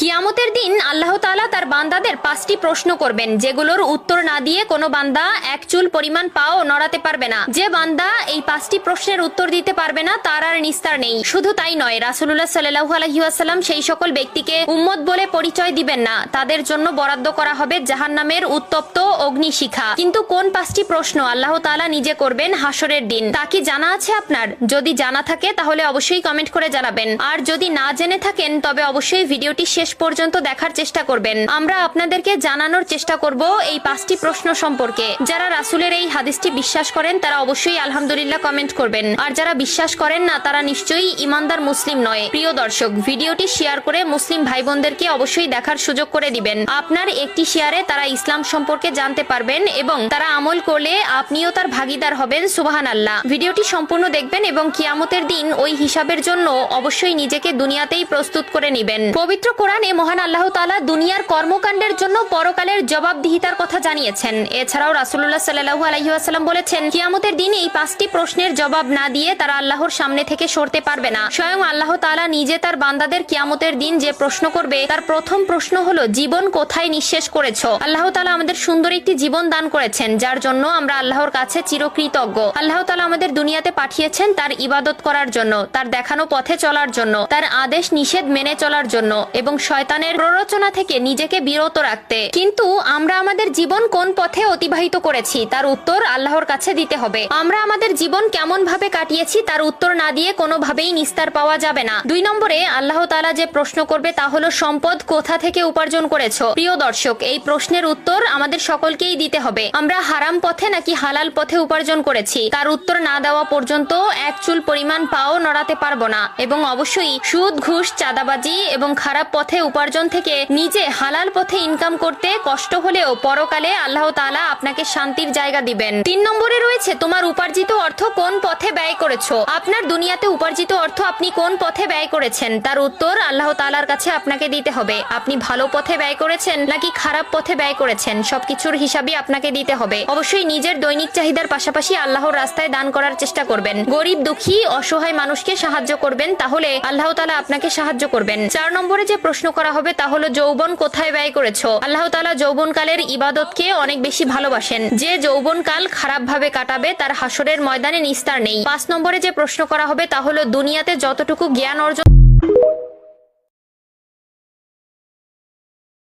কিয়ামতের দিন আল্লাহ তাআলা তার বান্দাদের 5টি প্রশ্ন করবেন, যেগুলোর উত্তর না দিয়ে কোনো বান্দা এক চুল পরিমাণ পাও নড়াতে পারবে না। যে বান্দা এই 5টি প্রশ্নের উত্তর দিতে পারবে না তার আর নিস্তার নেই। শুধু তাই নয়, রাসূলুল্লাহ সাল্লাল্লাহু আলাইহি ওয়াসাল্লাম সেই সকল ব্যক্তিকে উম্মত বলে পরিচয় দিবেন না, তাদের জন্য বরাদ্দ করা হবে জাহান্নামের উত্তপ্ত অগ্নিশিখা। কিন্তু কোন 5টি প্রশ্ন আল্লাহ তাআলা নিজে করবেন হাসরের দিন, তা কি জানা আছে আপনার? যদি জানা থাকে তাহলে অবশ্যই কমেন্ট করে জানাবেন, আর যদি না জেনে থাকেন তবে অবশ্যই ভিডিওটি শেষ পর্যন্ত দেখার চেষ্টা করবেন। আমরা আপনাদেরকে জানানোর চেষ্টা করব এই 5টি প্রশ্ন সম্পর্কে। যারা রাসূলের এই হাদিসটি বিশ্বাস করেন তারা অবশ্যই আলহামদুলিল্লাহ কমেন্ট করবেন, আর যারা বিশ্বাস করেন না তারা নিশ্চয়ই ইমানদার মুসলিম নয়। প্রিয় দর্শক, ভিডিওটি শেয়ার করে মুসলিম ভাই বোনদেরকে অবশ্যই দেখার সুযোগ করে দিবেন। আপনার একটি শেয়ারে তারা ইসলাম সম্পর্কে জানতে পারবেন এবং তারা আমল করলে আপনিও তার ভাগীদার হবেন। সুবহানাল্লাহ। ভিডিওটি সম্পূর্ণ দেখবেন এবং কিয়ামতের দিন ওই হিসাবের জন্য অবশ্যই নিজেকে দুনিয়াতেই প্রস্তুত করে নেবেন। পবিত্র কোরআনে মহান আল্লাহ তাআলা দুনিয়ার কর্মকাণ্ডের জন্য পরকালের জবাবদিহিতার কথা জানিয়েছেন। এছাড়াও রাসূলুল্লাহ সাল্লাল্লাহু আলাইহি ওয়াসাল্লাম বলেছেন, কিয়ামতের দিন এই 5টি প্রশ্নের জবাব না দিয়ে তারা আল্লাহর সামনে থেকে সরতে পারবে না। স্বয়ং আল্লাহ তাআলা নিজে তার বান্দাদের কিয়ামতের দিন যে প্রশ্ন করবে তার প্রথম প্রশ্ন হলো, জীবন কোথায় নিঃশেষ করেছো? আল্লাহ তাআলা আমাদের সুন্দর একটি জীবন দান করেছেন, যার জন্য আমরা আল্লাহর কাছে চিরকৃতজ্ঞ। আল্লাহ তাআলা আমাদের দুনিয়াতে পাঠিয়েছেন তার ইবাদত করার জন্য, তার দেখানো পথে চলার জন্য, তার আদেশ নিষেধ মেনে চলার জন্য এবং শয়তানের প্ররোচনা থেকে নিজেকে বিরত রাখতে। কিন্তু আমরা আমাদের জীবন কোন পথে অতিবাহিত করেছি তার উত্তর আল্লাহর কাছে দিতে হবে। আমরা আমাদের জীবন কেমন ভাবে কাটিয়েছি তার উত্তর না দিয়ে কোনোভাবেই নিস্তার পাওয়া যাবে না। 2 নম্বরে আল্লাহ তাআলা যে প্রশ্ন করবে তা হলো, সম্পদ কোথা থেকে উপার্জন করেছো? প্রিয় দর্শক, এই প্রশ্নের উত্তর আমাদের সকলকেই দিতে হবে। আমরা হারাম পথে নাকি হালাল পথে উপার্জন করেছি তার উত্তর না দেওয়া পর্যন্ত এক চুল পরিমাণ পাও নড়াতে পারবো না। এবং অবশ্যই সুদ, ঘুষ, চাঁদাবাজি এবং খারাপ পথে উপার্জন থেকে নিজে হালাল পথে ইনকাম করতে কষ্ট হলেও পরকালে আল্লাহ তাআলা আপনাকে শান্তির জায়গা দিবেন। 3 নম্বরে রয়েছে, তোমার উপার্জিত অর্থ কোন পথে ব্যয় করেছো? আপনার দুনিয়াতে উপার্জিত অর্থ আপনি কোন পথে ব্যয় করেছেন তার উত্তর আল্লাহ তাআলার কাছে আপনাকে দিতে হবে। আপনি ভালো পথে ব্যয় করেছেন নাকি খারাপ পথে ব্যয় করেছেন সবকিছুর হিসাবই আপনাকে দিতে হবে। অবশ্যই নিজের দৈনিক চাহিদার পাশাপাশি আল্লাহর রাস্তায় দান করার চেষ্টা করবেন। গরিব, দুঃখী, অসহায় মানুষকে সাহায্য করবেন, তাহলে আল্লাহ তাআলা আপনাকে সাহায্য করবেন। 4 নম্বরে যে প্রশ্ন করা হবে তা হলো, যৌবন কোথায় ব্যয় করেছো? আল্লাহ তাআলা যৌবনকালের ইবাদতকে অনেক বেশি ভালোবাসেন। যে যৌবনকাল খারাপ ভাবে কাটাবে তার হাসরের ময়দানে নিস্তার নেই। 5 নম্বরে যে প্রশ্ন করা হবে তা হলো, দুনিয়াতে যতটুকু জ্ঞান অর্জন